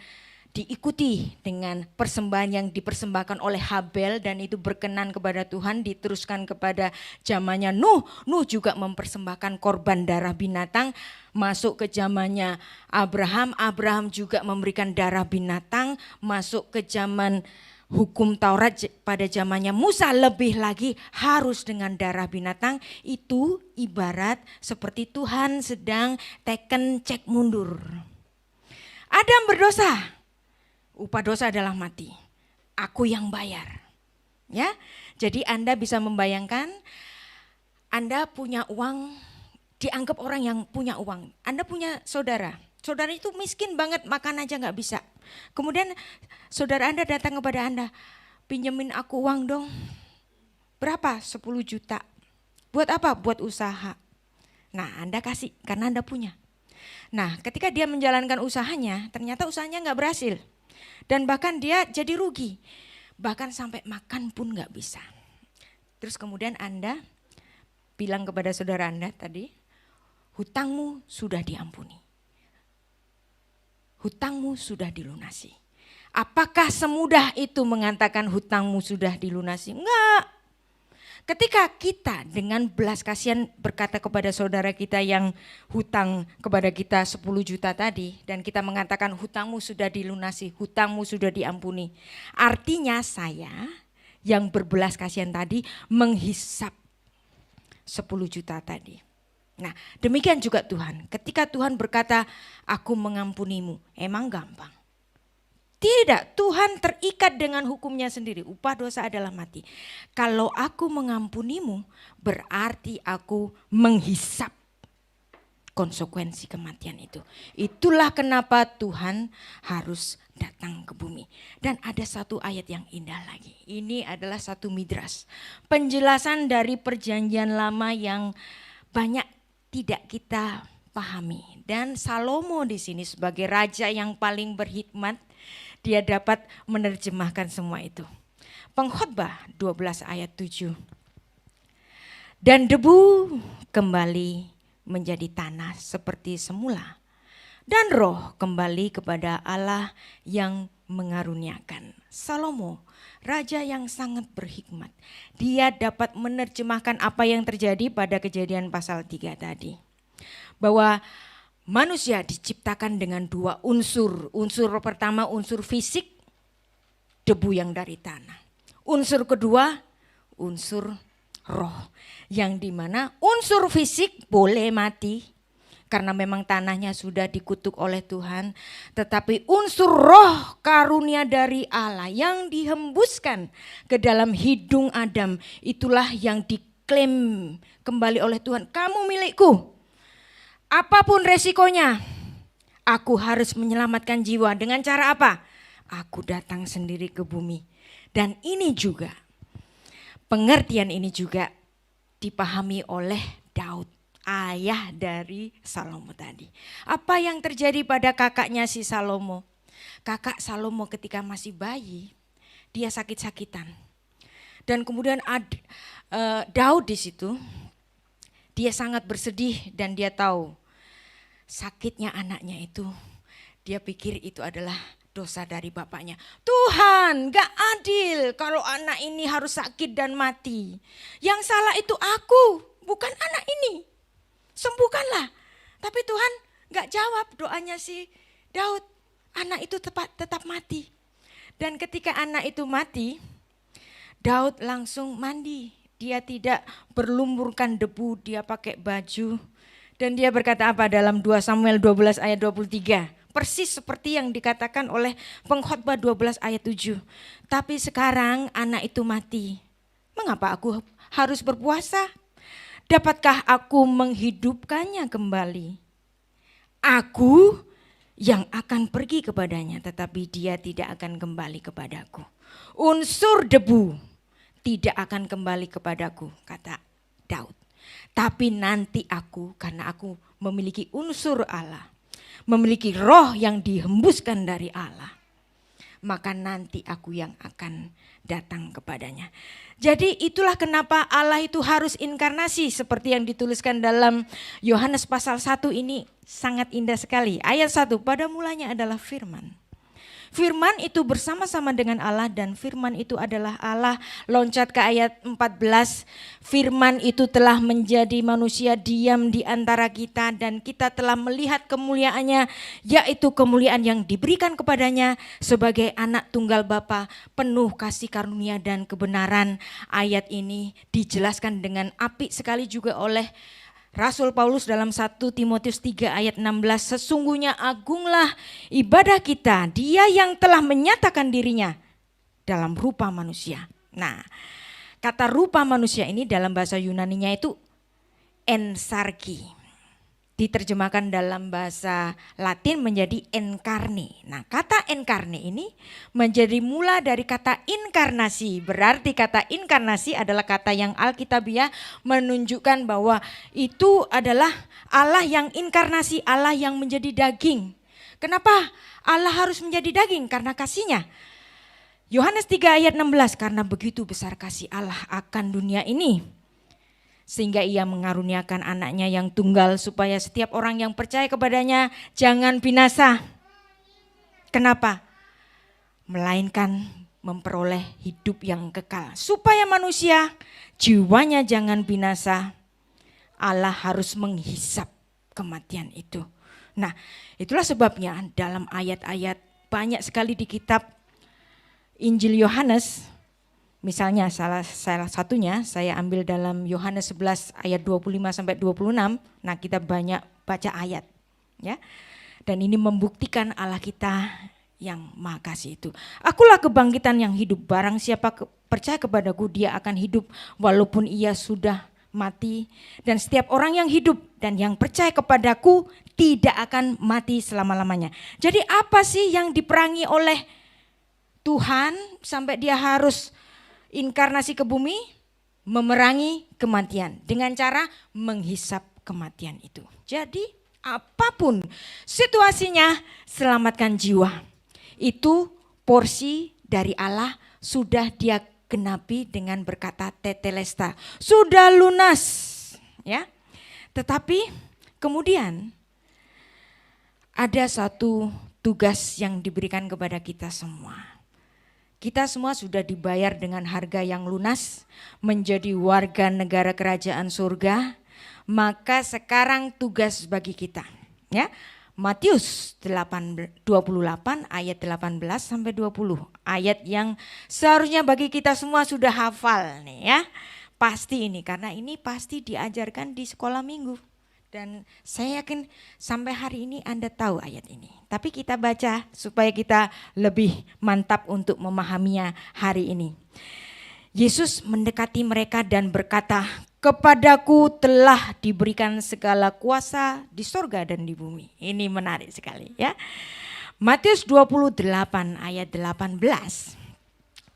diikuti dengan persembahan yang dipersembahkan oleh Habel, dan itu berkenan kepada Tuhan, diteruskan kepada zamannya Nuh. Nuh juga mempersembahkan korban darah binatang, masuk ke zamannya Abraham. Abraham juga memberikan darah binatang, masuk ke zaman hukum Taurat pada zamannya Musa, lebih lagi harus dengan darah binatang. Itu ibarat seperti Tuhan sedang teken cek mundur. Adam berdosa, upah dosa adalah mati. Aku yang bayar. Ya, jadi Anda bisa membayangkan Anda punya uang, dianggap orang yang punya uang. Anda punya saudara itu miskin banget, makan aja nggak bisa. Kemudian saudara Anda datang kepada Anda, pinjemin aku uang dong. Berapa? 10 juta. Buat apa? Buat usaha. Nah, Anda kasih karena Anda punya. Nah, ketika dia menjalankan usahanya, ternyata usahanya nggak berhasil. Dan bahkan dia jadi rugi. Bahkan sampai makan pun nggak bisa. Terus kemudian Anda bilang kepada saudara Anda tadi, hutangmu sudah diampuni. Hutangmu sudah dilunasi. Apakah semudah itu mengatakan hutangmu sudah dilunasi? Enggak. Ketika kita dengan belas kasihan berkata kepada saudara kita yang hutang kepada kita 10 juta tadi, dan kita mengatakan hutangmu sudah dilunasi, hutangmu sudah diampuni. Artinya saya yang berbelas kasihan tadi menghisap 10 juta tadi. Nah, demikian juga Tuhan. Ketika Tuhan berkata, aku mengampunimu, emang gampang? Tidak, Tuhan terikat dengan hukumnya sendiri. Upah dosa adalah mati. Kalau aku mengampunimu, berarti aku menghisap konsekuensi kematian itu. Itulah kenapa Tuhan harus datang ke bumi. Dan ada satu ayat yang indah lagi. Ini adalah satu midras. Penjelasan dari perjanjian lama yang banyak tidak kita pahami. Dan Salomo di sini sebagai raja yang paling berhikmat, dia dapat menerjemahkan semua itu. Pengkhotbah 12 ayat 7. Dan debu kembali menjadi tanah seperti semula. Dan roh kembali kepada Allah yang mengaruniakan. Salomo, raja yang sangat berhikmat. Dia dapat menerjemahkan apa yang terjadi pada Kejadian pasal 3 tadi. Bahwa manusia diciptakan dengan dua unsur. Unsur pertama unsur fisik, debu yang dari tanah. Unsur kedua, unsur roh. Yang dimana unsur fisik boleh mati karena memang tanahnya sudah dikutuk oleh Tuhan. Tetapi unsur roh karunia dari Allah yang dihembuskan ke dalam hidung Adam, itulah yang diklaim kembali oleh Tuhan. Kamu milikku. Apapun resikonya, aku harus menyelamatkan jiwa. Dengan cara apa? Aku datang sendiri ke bumi. Dan ini juga, pengertian ini juga dipahami oleh Daud, ayah dari Salomo tadi. Apa yang terjadi pada kakaknya si Salomo? Kakak Salomo ketika masih bayi, dia sakit-sakitan. Dan kemudian Daud di situ, dia sangat bersedih dan dia tahu sakitnya anaknya itu, dia pikir itu adalah dosa dari bapaknya. Tuhan, gak adil kalau anak ini harus sakit dan mati. Yang salah itu aku, bukan anak ini. Sembuhkanlah. Tapi Tuhan gak jawab doanya si Daud. Anak itu tetap mati. Dan ketika anak itu mati, Daud langsung mandi. Dia tidak berlumurkan debu, dia pakai baju. Dan dia berkata apa dalam 2 Samuel 12 ayat 23? Persis seperti yang dikatakan oleh Pengkhotbah 12 ayat 7. Tapi sekarang anak itu mati. Mengapa aku harus berpuasa? Dapatkah aku menghidupkannya kembali? Aku yang akan pergi kepadanya, tetapi dia tidak akan kembali kepadaku. Unsur debu tidak akan kembali kepadaku, kata Daud. Tapi nanti aku, karena aku memiliki unsur Allah, memiliki roh yang dihembuskan dari Allah, maka nanti aku yang akan datang kepadanya. Jadi itulah kenapa Allah itu harus inkarnasi seperti yang dituliskan dalam Yohanes pasal 1 ini sangat indah sekali. Ayat 1, pada mulanya adalah firman. Firman itu bersama-sama dengan Allah dan firman itu adalah Allah. Loncat ke ayat 14, firman itu telah menjadi manusia, diam di antara kita dan kita telah melihat kemuliaannya, yaitu kemuliaan yang diberikan kepadanya sebagai anak tunggal Bapa, penuh kasih karunia dan kebenaran. Ayat ini dijelaskan dengan apik sekali juga oleh Rasul Paulus dalam 1 Timotius 3 ayat 16, sesungguhnya agunglah ibadah kita, dia yang telah menyatakan dirinya dalam rupa manusia. Nah, kata rupa manusia ini dalam bahasa Yunaninya itu ensargi. Diterjemahkan dalam bahasa Latin menjadi encarne. Nah, kata encarne ini menjadi mula dari kata inkarnasi. Berarti kata inkarnasi adalah kata yang alkitabiah menunjukkan bahwa itu adalah Allah yang inkarnasi, Allah yang menjadi daging. Kenapa Allah harus menjadi daging? Karena kasihnya. Yohanes 3 ayat 16, karena begitu besar kasih Allah akan dunia ini, sehingga ia mengaruniakan anaknya yang tunggal supaya setiap orang yang percaya kepadanya jangan binasa. Kenapa? Melainkan memperoleh hidup yang kekal. Supaya manusia jiwanya jangan binasa, Allah harus menghisap kematian itu. Nah, itulah sebabnya dalam ayat-ayat banyak sekali di kitab Injil Yohanes, misalnya salah satunya saya ambil dalam Yohanes 11 ayat 25 sampai 26. Nah, kita banyak baca ayat ya. Dan ini membuktikan Allah kita yang Maha Kasih itu. Akulah kebangkitan yang hidup, barang siapa percaya kepadaku dia akan hidup walaupun ia sudah mati, dan setiap orang yang hidup dan yang percaya kepadaku tidak akan mati selama-lamanya. Jadi apa sih yang diperangi oleh Tuhan sampai dia harus inkarnasi ke bumi? Memerangi kematian dengan cara menghisap kematian itu. Jadi apapun situasinya, selamatkan jiwa. Itu porsi dari Allah sudah dia genapi dengan berkata tetelesta, sudah lunas ya. Tetapi kemudian ada satu tugas yang diberikan kepada kita semua. Kita semua sudah dibayar dengan harga yang lunas, menjadi warga negara kerajaan surga. Maka sekarang tugas bagi kita ya. Matius 28 ayat 18 sampai 20. Ayat yang seharusnya bagi kita semua sudah hafal nih ya. Pasti ini, karena ini pasti diajarkan di sekolah minggu. Dan saya yakin sampai hari ini Anda tahu ayat ini. Tapi kita baca supaya kita lebih mantap untuk memahaminya hari ini. Yesus mendekati mereka dan berkata, kepadaku telah diberikan segala kuasa di sorga dan di bumi. Ini menarik sekali ya. Matius 28 ayat 18.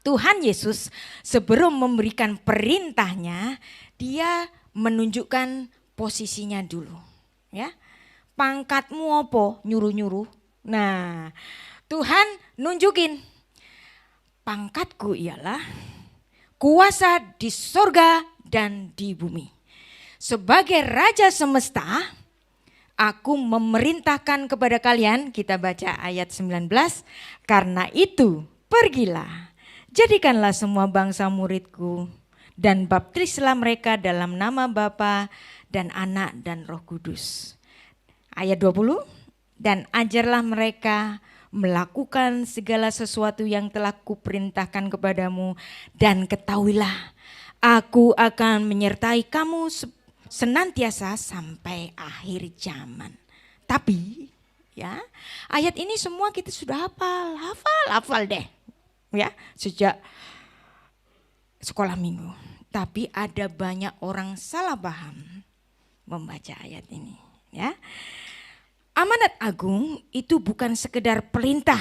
Tuhan Yesus sebelum memberikan perintahnya, dia menunjukkan posisinya dulu ya. Pangkatmu apa? Nyuruh-nyuruh. Nah, Tuhan nunjukin pangkatku ialah kuasa di sorga dan di bumi. Sebagai Raja semesta, aku memerintahkan kepada kalian, kita baca ayat 19, karena itu pergilah, jadikanlah semua bangsa muridku, dan baptislah mereka dalam nama Bapa dan Anak dan Roh Kudus. Ayat 20, dan ajarlah mereka melakukan segala sesuatu yang telah kuperintahkan kepadamu, dan ketahuilah aku akan menyertai kamu senantiasa sampai akhir zaman. Tapi ya, ayat ini semua kita sudah hafal deh ya sejak sekolah minggu. Tapi ada banyak orang salah paham membaca ayat ini ya. Amanat agung itu bukan sekedar perintah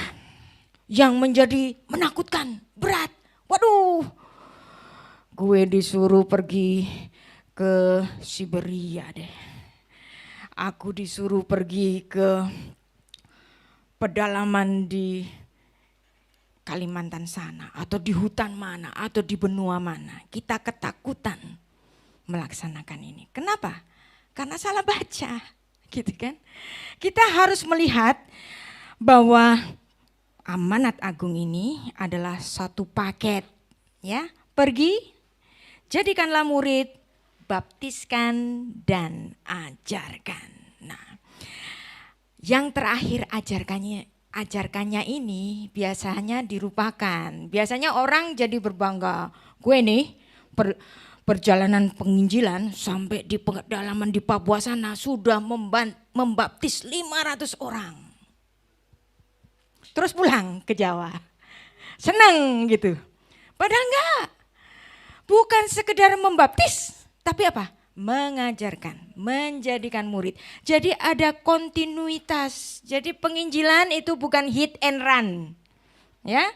yang menjadi menakutkan, berat. Waduh, gue disuruh pergi ke Siberia deh. Aku disuruh pergi ke pedalaman di Kalimantan sana, atau di hutan mana, atau di benua mana. Kita ketakutan melaksanakan ini. Kenapa? Karena salah baca. Gitu kan? Kita harus melihat bahwa amanat agung ini adalah satu paket ya. Pergi, jadikanlah murid, baptiskan dan ajarkan. Nah, yang terakhir ajarkannya ini biasanya dirupakan. Biasanya orang jadi berbangga, gue nih perjalanan penginjilan sampai di pedalaman di Papua sana sudah membaptis 500 orang. Terus pulang ke Jawa. Senang gitu. Padahal enggak. Bukan sekedar membaptis, tapi apa? mengajarkan, menjadikan murid. Jadi ada kontinuitas. Jadi penginjilan itu bukan hit and run. Ya.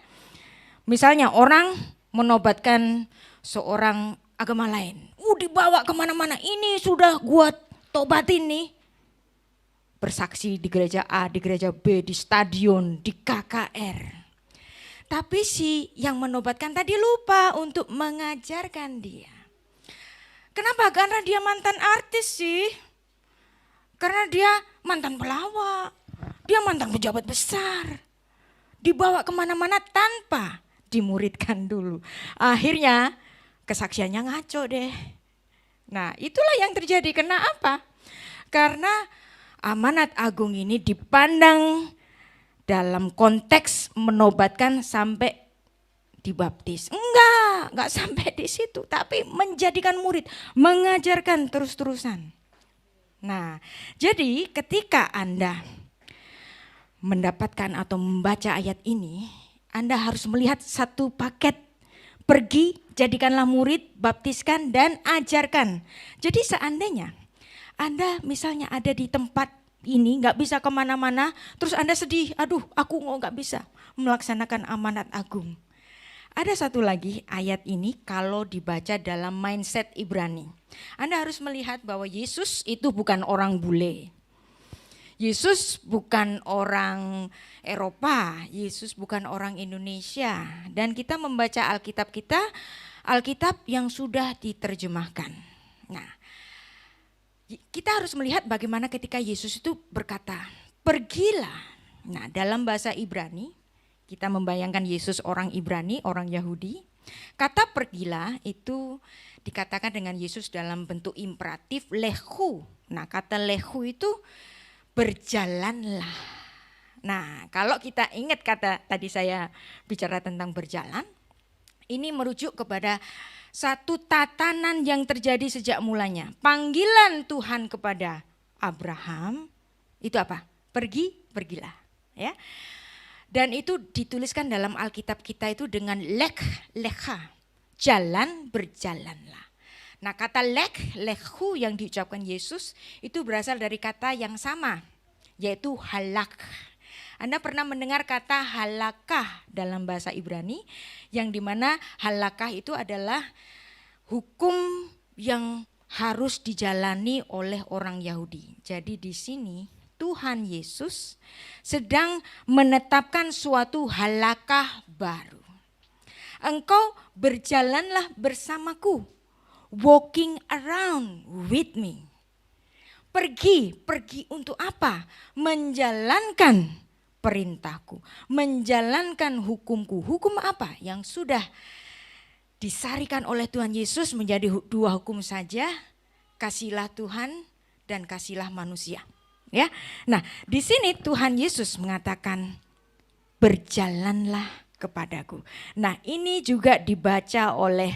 Misalnya orang menobatkan seorang agama lain. Dibawa kemana-mana, ini sudah gua tobatin nih. Bersaksi di gereja A, di gereja B, di stadion, di KKR. Tapi si yang menobatkan tadi lupa untuk mengajarkan dia. Kenapa? Karena dia mantan artis sih. Karena dia mantan pelawak. Dia mantan pejabat besar. Dibawa kemana-mana tanpa dimuridkan dulu. Akhirnya kesaksiannya ngaco deh. Nah, itulah yang terjadi. Kenapa? Karena amanat agung ini dipandang dalam konteks menobatkan sampai dibaptis. Enggak sampai di situ, tapi menjadikan murid, mengajarkan terus-terusan. Nah, jadi ketika Anda mendapatkan atau membaca ayat ini, Anda harus melihat satu paket. Pergi, jadikanlah murid, baptiskan dan ajarkan. Jadi seandainya Anda misalnya ada di tempat ini gak bisa kemana-mana, terus Anda sedih, aduh aku gak bisa melaksanakan amanat agung. Ada satu lagi ayat ini kalau dibaca dalam mindset Ibrani. Anda harus melihat bahwa Yesus itu bukan orang bule. Yesus bukan orang Eropa, Yesus bukan orang Indonesia. Dan kita membaca Alkitab kita, Alkitab yang sudah diterjemahkan. Nah, kita harus melihat bagaimana ketika Yesus itu berkata, pergilah. Nah, dalam bahasa Ibrani, kita membayangkan Yesus orang Ibrani, orang Yahudi. Kata pergilah itu dikatakan dengan Yesus dalam bentuk imperatif, lehu. Nah, kata lehu itu berjalanlah. Nah, kalau kita ingat kata tadi saya bicara tentang berjalan, ini merujuk kepada satu tatanan yang terjadi sejak mulanya. Panggilan Tuhan kepada Abraham itu apa? Pergi, pergilah. Ya. Dan itu dituliskan dalam Alkitab kita itu dengan lecha, jalan, berjalanlah. Nah, kata lehu yang diucapkan Yesus itu berasal dari kata yang sama, yaitu halak. Anda pernah mendengar kata halakah dalam bahasa Ibrani, yang dimana halakah itu adalah hukum yang harus dijalani oleh orang Yahudi. Jadi di sini Tuhan Yesus sedang menetapkan suatu halakah baru. Engkau berjalanlah bersamaku. Walking around with me. Pergi untuk apa? Menjalankan perintahku, menjalankan hukumku. Hukum apa? Yang sudah disarikan oleh Tuhan Yesus menjadi dua hukum saja, kasihlah Tuhan dan kasihlah manusia. Ya. Nah, di sini Tuhan Yesus mengatakan berjalanlah kepadaku. Nah, ini juga dibaca oleh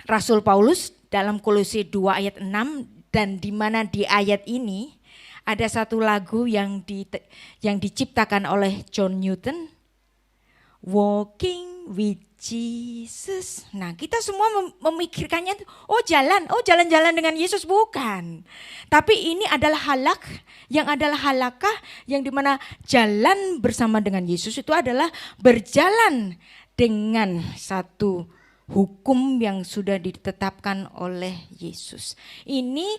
Rasul Paulus dalam Kolose 2 ayat 6, dan di mana di ayat ini ada satu lagu yang diciptakan oleh John Newton, Walking with Jesus. Nah, kita semua memikirkannya jalan-jalan dengan Yesus, bukan. Tapi ini adalah halakah yang dimana jalan bersama dengan Yesus itu adalah berjalan dengan satu hukum yang sudah ditetapkan oleh Yesus. Ini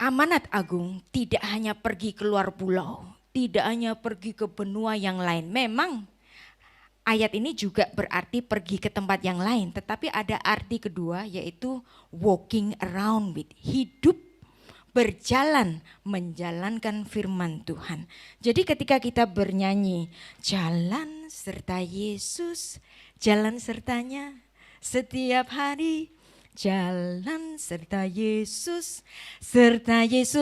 amanat agung, tidak hanya pergi keluar pulau, tidak hanya pergi ke benua yang lain. Memang ayat ini juga berarti pergi ke tempat yang lain, tetapi ada arti kedua, yaitu walking around with, hidup, berjalan, menjalankan firman Tuhan. Jadi ketika kita bernyanyi, jalan serta Yesus, jalan sertanya setiap hari, jalan serta Yesus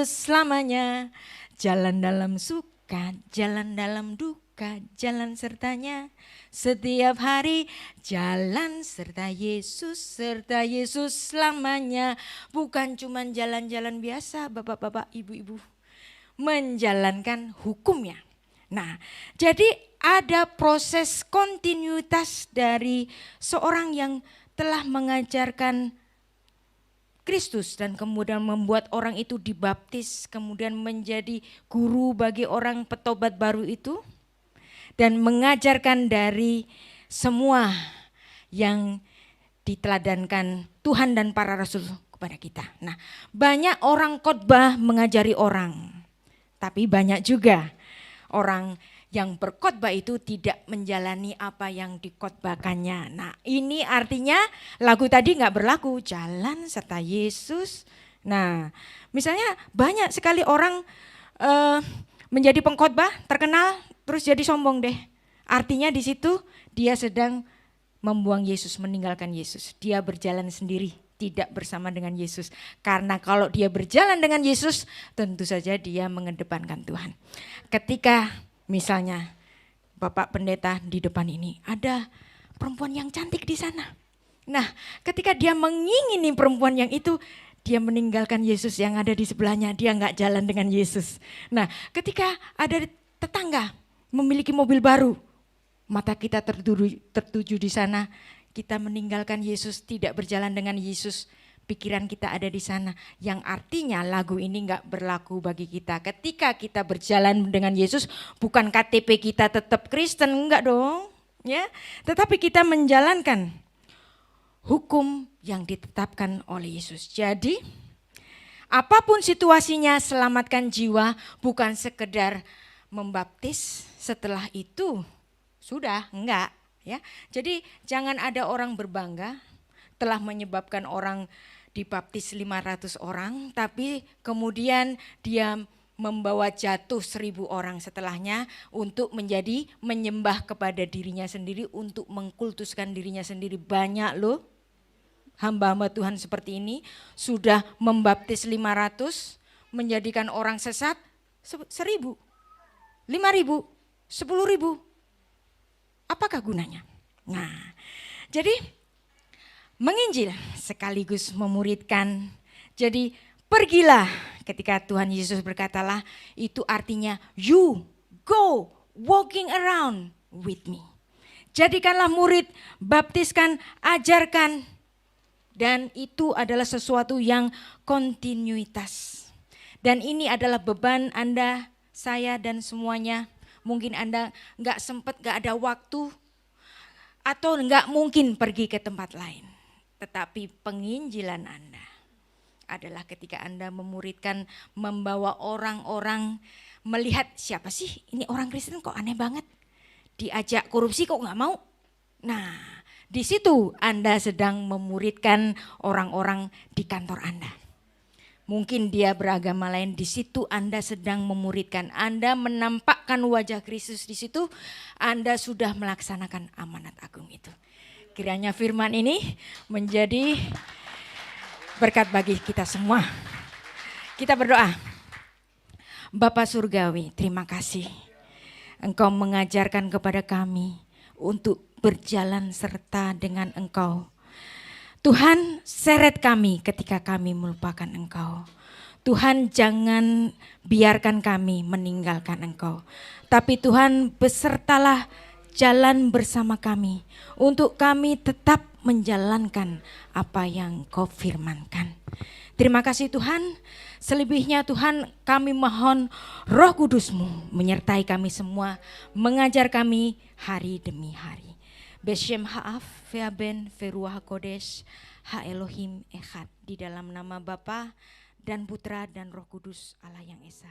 selamanya, jalan dalam suka, jalan dalam duka, jalan sertanya setiap hari, jalan serta Yesus selamanya. Bukan cuma jalan-jalan biasa, bapak-bapak, ibu-ibu, menjalankan hukumnya. Nah, jadi ada proses kontinuitas dari seorang yang telah mengajarkan Kristus dan kemudian membuat orang itu dibaptis, kemudian menjadi guru bagi orang petobat baru itu dan mengajarkan dari semua yang diteladankan Tuhan dan para rasul kepada kita. Nah, banyak orang khotbah mengajari orang, tapi banyak juga orang yang berkhotbah itu tidak menjalani apa yang dikhotbahkannya. Nah, ini artinya lagu tadi nggak berlaku, jalan serta Yesus. Nah, misalnya banyak sekali orang menjadi pengkhotbah terkenal terus jadi sombong deh. Artinya di situ dia sedang membuang Yesus, meninggalkan Yesus. Dia berjalan sendiri, tidak bersama dengan Yesus. Karena kalau dia berjalan dengan Yesus, tentu saja dia mengedepankan Tuhan. Ketika misalnya Bapak Pendeta di depan ini, ada perempuan yang cantik di sana. Nah, ketika dia mengingini perempuan yang itu, dia meninggalkan Yesus yang ada di sebelahnya, dia nggak jalan dengan Yesus. Nah, ketika ada tetangga memiliki mobil baru, mata kita tertuju di sana, kita meninggalkan Yesus, tidak berjalan dengan Yesus. Pikiran kita ada di sana, yang artinya lagu ini nggak berlaku bagi kita. Ketika kita berjalan dengan Yesus, bukan KTP kita tetap Kristen, enggak dong, ya. Tetapi kita menjalankan hukum yang ditetapkan oleh Yesus. Jadi, apapun situasinya, selamatkan jiwa, bukan sekedar membaptis. Setelah itu sudah enggak, ya. Jadi jangan ada orang berbangga telah menyebabkan orang dibaptis 500 orang, tapi kemudian dia membawa jatuh 1000 orang setelahnya untuk menjadi menyembah kepada dirinya sendiri, untuk mengkultuskan dirinya sendiri. Banyak loh hamba-hamba Tuhan seperti ini, sudah membaptis 500, menjadikan orang sesat 1000, 5000, 10.000. Apakah gunanya? Nah, jadi menginjil sekaligus memuridkan. Jadi pergilah, ketika Tuhan Yesus berkatalah, itu artinya you go walking around with me. Jadikanlah murid, baptiskan, ajarkan. Dan itu adalah sesuatu yang kontinuitas. Dan ini adalah beban Anda, saya dan semuanya. Mungkin Anda gak sempat, gak ada waktu, atau gak mungkin pergi ke tempat lain. Tetapi penginjilan Anda adalah ketika Anda memuridkan, membawa orang-orang melihat siapa sih ini orang Kristen kok aneh banget. Diajak korupsi kok gak mau. Nah, di situ Anda sedang memuridkan orang-orang di kantor Anda. Mungkin dia beragama lain, di situ Anda sedang memuridkan. Anda menampakkan wajah Kristus di situ, Anda sudah melaksanakan amanat agung itu. Kiranya firman ini menjadi berkat bagi kita semua. Kita berdoa. Bapa Surgawi, terima kasih. Engkau mengajarkan kepada kami untuk berjalan serta dengan Engkau. Tuhan, seret kami ketika kami melupakan Engkau. Tuhan, jangan biarkan kami meninggalkan Engkau. Tapi Tuhan, besertalah, jalan bersama kami untuk kami tetap menjalankan apa yang Kau firmankan. Terima kasih Tuhan. Selebihnya Tuhan, kami mohon Roh Kudus-Mu menyertai kami semua, mengajar kami hari demi hari. Beshem ha'af ve'aben ve'ruah kodesh ha Elohim echad, di dalam nama Bapa dan Putra dan Roh Kudus Allah yang Esa.